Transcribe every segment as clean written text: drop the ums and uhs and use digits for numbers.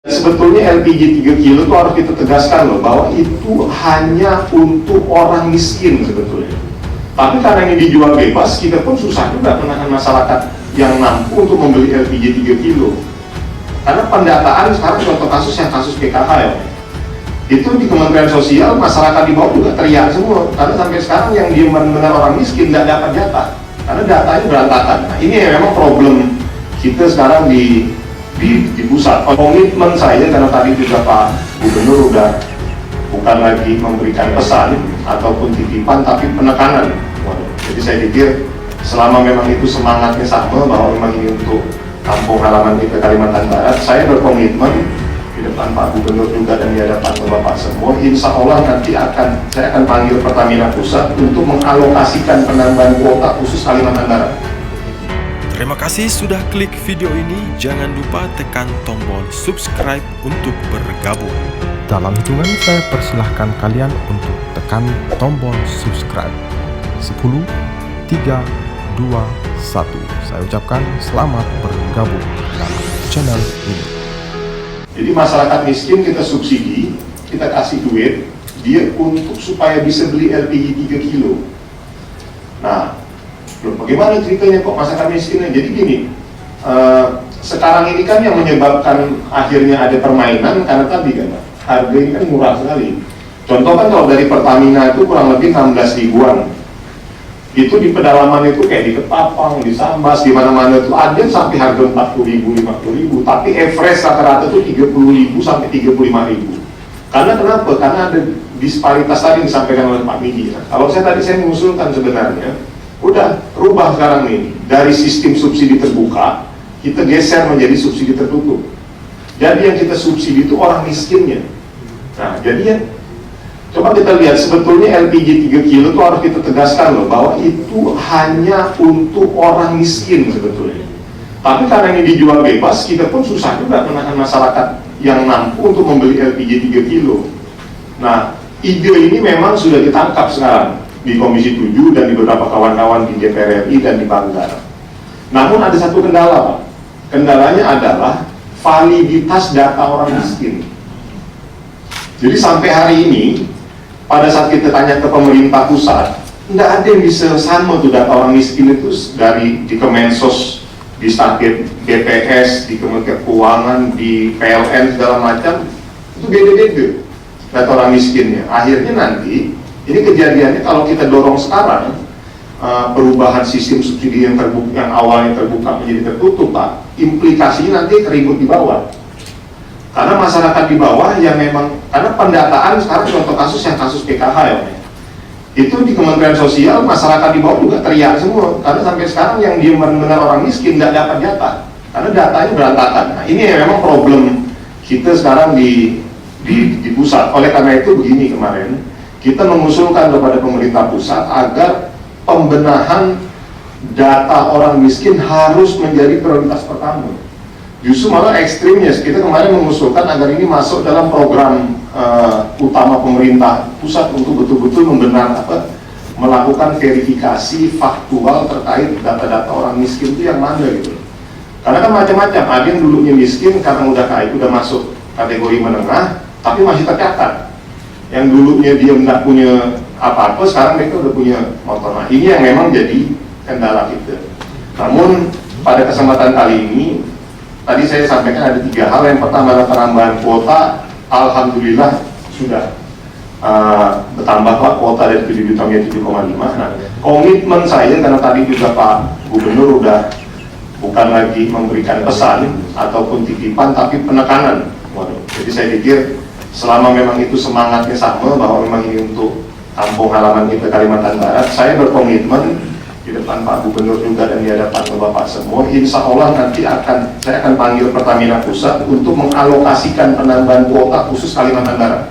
Sebetulnya LPG 3 kilo itu harus kita tegaskan loh, bahwa itu hanya untuk orang miskin sebetulnya. Tapi karena ini dijual bebas, kita pun susah juga menahan masyarakat yang mampu untuk membeli LPG 3 kilo. Karena pendataan sekarang contoh kasus yang kasus PKH ya, itu di Kementerian Sosial masyarakat di bawah juga teriak semua. Karena sampai sekarang yang dia mendengar orang miskin tidak dapat jatah, karena datanya berantakan. Nah ini memang problem kita sekarang di pusat. Komitmen saya, karena tadi juga Pak Gubernur udah bukan lagi memberikan pesan ataupun titipan, tapi penekanan. Jadi saya pikir selama memang itu semangatnya sama, bahwa memang ini untuk kampung halaman kita Kalimantan Barat, saya berkomitmen di depan Pak Gubernur juga dan di hadapan Bapak semua, insya Allah nanti saya akan panggil Pertamina Pusat untuk mengalokasikan penambahan kuota khusus Kalimantan Barat. Terima kasih sudah klik video ini. Jangan lupa tekan tombol subscribe untuk bergabung. Dalam hitungan saya persilahkan kalian untuk tekan tombol subscribe. 10, 3, 2, 1. Saya ucapkan selamat bergabung dalam channel ini. Jadi masyarakat miskin kita subsidi, kita kasih duit dia untuk supaya bisa beli LPG 3 kilo. Nah, bagaimana ceritanya kok masyarakat miskinnya? Jadi gini, sekarang ini kan yang menyebabkan akhirnya ada permainan karena tadi kan harga ini kan murah sekali. Contoh kan kalau dari Pertamina itu kurang lebih 16 ribuan. Itu di pedalaman itu kayak di Ketapang, di Sambas, di mana-mana itu ada sampai harga 40 ribu, 50 ribu. Tapi average rata-rata itu 30 ribu sampai 35 ribu. Karena kenapa? Karena ada disparitas tadi yang disampaikan oleh Pak Midi. Nah, kalau saya mengusulkan sebenarnya, udah rubah sekarang nih, dari sistem subsidi terbuka kita geser menjadi subsidi tertutup. Jadi yang kita subsidi itu orang miskinnya. Nah jadi ya, coba kita lihat sebetulnya LPG 3 kilo itu harus kita tegaskan loh, bahwa itu hanya untuk orang miskin sebetulnya. Tapi karena ini dijual bebas, kita pun susah juga menahan masyarakat yang mampu untuk membeli LPG 3 kilo. Nah ide ini memang sudah ditangkap sekarang di Komisi 7 dan di beberapa kawan-kawan di DPR RI dan di Banggar. Namun ada satu kendala Pak. Kendalanya adalah validitas data orang miskin. Jadi sampai hari ini, pada saat kita tanya ke pemerintah pusat, tidak ada yang bisa sama tuh data orang miskin itu dari di Kemensos, di Staket BPS, di Kementerian Keuangan, di PLN segala macam, itu beda-beda data orang miskinnya. Akhirnya nanti ini kejadiannya kalau kita dorong sekarang perubahan sistem subsidi yang terbuka, yang awalnya terbuka menjadi tertutup Pak, implikasinya nanti keribut di bawah. Karena masyarakat di bawah yang memang, karena pendataan sekarang contoh kasus yang kasus PKH ya, itu di Kementerian Sosial masyarakat di bawah juga teriak semua. Karena sampai sekarang yang dia mendengar orang miskin tidak dapat jatah, karena datanya berantakan. Nah ini memang problem kita sekarang di pusat. Oleh karena itu begini, kemarin kita mengusulkan kepada pemerintah pusat agar pembenahan data orang miskin harus menjadi prioritas pertama. Justru malah ekstrimnya, kita kemarin mengusulkan agar ini masuk dalam program utama pemerintah pusat untuk betul-betul melakukan verifikasi faktual terkait data-data orang miskin itu yang mana gitu. Karena kan macam-macam, ada yang dulunya miskin karena udah kaya, udah masuk kategori menengah, tapi masih tercatat. Yang dulunya dia tidak punya apa-apa, sekarang mereka udah punya motor. Nah ini yang memang jadi kendala kita. Namun pada kesempatan kali ini, tadi saya sampaikan ada 3 hal. Yang pertama adalah penambahan kuota, alhamdulillah sudah bertambah Pak, kuota dari 7 juta menjadi 7,5. Nah komitmen saya, karena tadi juga Pak Gubernur udah bukan lagi memberikan pesan ataupun titipan, tapi penekanan. Jadi saya pikir selama memang itu semangatnya sama, bahwa memang ini untuk kampung halaman kita Kalimantan Barat, saya berkomitmen di depan Pak Gubernur juga dan di hadapan Bapak semua, insya Allah nanti saya akan panggil Pertamina Pusat untuk mengalokasikan penambahan kuota khusus Kalimantan Barat.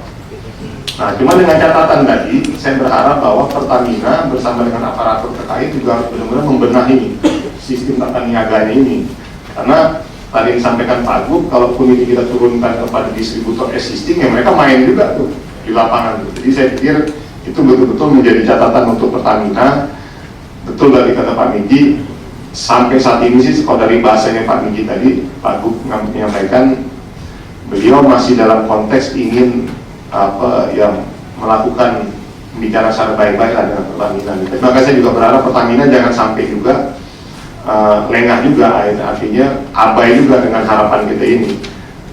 Nah, cuma dengan catatan tadi, saya berharap bahwa Pertamina bersama dengan aparatur terkait juga harus benar-benar membenahi sistem tata niaganya ini. Karena tadi yang disampaikan Pak Gub, kalaupun ini kita turunkan kepada distributor existing, ya mereka main juga tuh di lapangan. Jadi saya pikir itu betul-betul menjadi catatan untuk Pertamina. Betul dari kata Pak Midi, sampai saat ini sih kalau dari bahasanya Pak Midi tadi, Pak Gub menyampaikan beliau masih dalam konteks ingin yang melakukan bicara secara baik-baik dengan Pertamina. Maka saya juga berharap Pertamina jangan sampai juga lengah juga, artinya abai juga dengan harapan kita ini.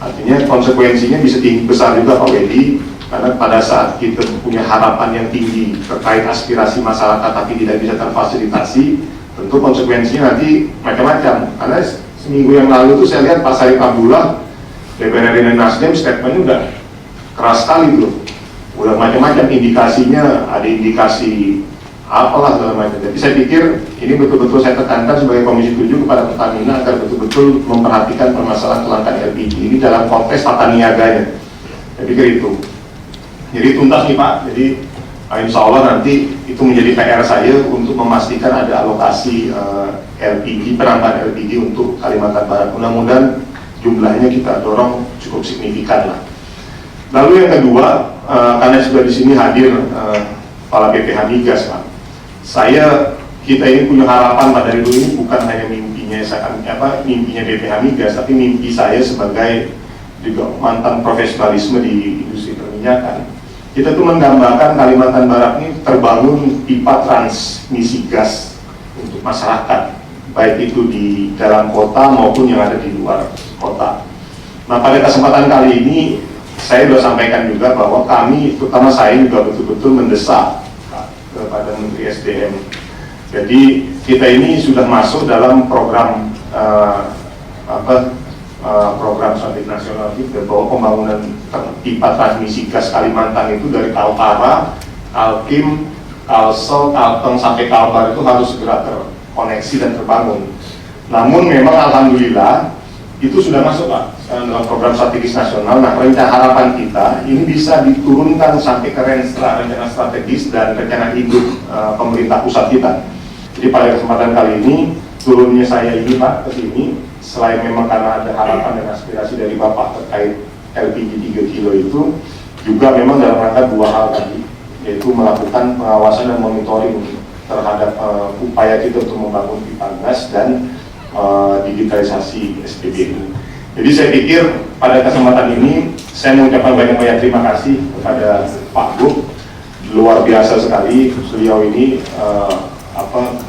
Artinya konsekuensinya bisa tinggi besar juga Pak Wedi, karena pada saat kita punya harapan yang tinggi terkait aspirasi masyarakat tapi tidak bisa terfasilitasi, tentu konsekuensinya nanti macam-macam. Karena seminggu yang lalu tuh saya lihat Pak Said Abdullah, DPR RI dan Nasdem, statementnya udah keras sekali tuh, udah macam-macam indikasinya, ada indikasi apalah segala macam. Jadi saya pikir ini betul-betul saya tekankan sebagai Komisi 7 kepada Pertamina agar betul-betul memperhatikan permasalahan kelangkaan LPG ini dalam konteks tata niaganya. Saya pikir itu. Jadi tuntas nih Pak. Jadi insya Allah nanti itu menjadi PR saya untuk memastikan ada alokasi LPG, penambahan LPG untuk Kalimantan Barat. Mudah-mudahan jumlahnya kita dorong cukup signifikan lah. Lalu yang kedua, karena sudah di sini hadir Kepala BPH Migas Pak. Kita ini punya harapan Pak, dari dulu ini bukan hanya mimpinya mimpinya BPH Migas, tapi mimpi saya sebagai juga mantan profesionalisme di industri perminyakan. Kita tuh menggambarkan Kalimantan Barat ini terbangun pipa transmisi gas untuk masyarakat, baik itu di dalam kota maupun yang ada di luar kota. Nah, pada kesempatan kali ini saya sudah sampaikan juga bahwa kami, terutama saya juga betul-betul mendesak kepada Menteri SDM. Jadi kita ini sudah masuk dalam program program strategi nasional kita, bahwa pembangunan pipa transmisi gas Kalimantan itu dari Kaltara, Kalkim, Kalsel, Kalteng sampai Kalbar itu harus segera terkoneksi dan terbangun. Namun memang alhamdulillah itu sudah masuk Pak dalam program strategis nasional. Nah, rencana harapan kita ini bisa diturunkan sampai ke rencana strategis dan rencana hidup pemerintah pusat kita. Jadi pada kesempatan kali ini turunnya saya ini Pak ke sini, selain memang karena ada harapan dan aspirasi dari Bapak terkait LPG 3 kilo itu, juga memang dalam rangka dua hal tadi, yaitu melakukan pengawasan dan monitoring terhadap upaya kita untuk membangun pipa gas dan digitalisasi SPBU. Jadi saya pikir pada kesempatan ini saya mengucapkan banyak-banyak terima kasih kepada Pak Gub, luar biasa sekali beliau ini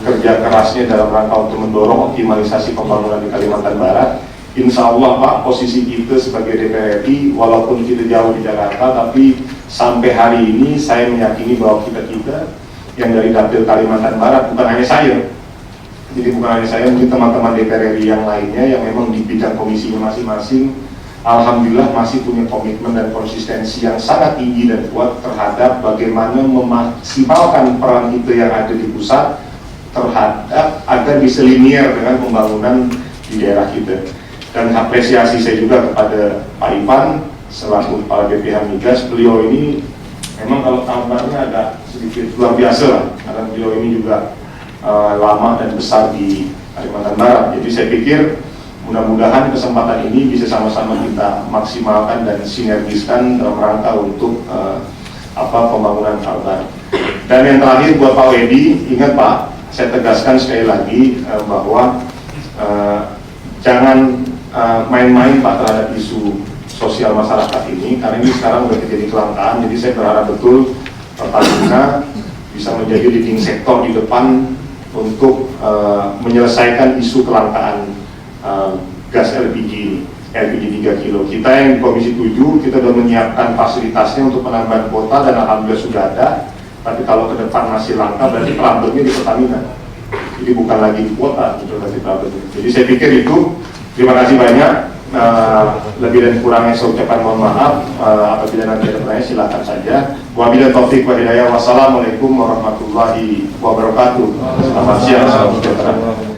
kerja kerasnya dalam rangka untuk mendorong optimalisasi pembangunan di Kalimantan Barat. Insya Allah Pak, posisi kita sebagai DPR RI walaupun kita jauh di Jakarta, tapi sampai hari ini saya meyakini bahwa kita yang dari dapil Kalimantan Barat, bukan hanya saya, jadi bukan hanya saya, mungkin teman-teman DPR RI yang lainnya yang memang di bidang komisinya masing-masing, alhamdulillah masih punya komitmen dan konsistensi yang sangat tinggi dan kuat terhadap bagaimana memaksimalkan peran kita yang ada di pusat terhadap agar bisa linear dengan pembangunan di daerah kita. Dan apresiasi saya juga kepada Pak Ivan selaku Kepala BPH Migas. Beliau ini memang kalau kabarnya agak sedikit luar biasa lah, karena beliau ini juga lama dan besar di Kalimantan Barat. Jadi saya pikir mudah-mudahan kesempatan ini bisa sama-sama kita maksimalkan dan sinergiskan dalam rangka untuk pembangunan Kalbar. Dan yang terakhir buat Pak Wedi, ingat Pak, saya tegaskan sekali lagi bahwa jangan main-main Pak terhadap isu sosial masyarakat ini, karena ini sekarang sudah terjadi kelangkaan. Jadi saya berharap betul Pertamina bisa menjadi leading sektor di depan untuk menyelesaikan isu kelangkaan gas LPG 3 kilo. Kita yang di Komisi 7, kita sudah menyiapkan fasilitasnya untuk penambahan kuota dan alhamdulillah sudah ada. Tapi kalau ke depan masih langka, berarti problemnya di Pertamina. Jadi bukan lagi di kuota, itu berarti problemnya. Jadi saya pikir itu. Terima kasih banyak. Lebih dan kurangnya saya ucapkan mohon maaf. Apabila nanti ada pertanyaan silakan saja. Wabillahi taufiq wal hidayah. Wassalamualaikum warahmatullahi wabarakatuh. Selamat siang, salam sejahtera.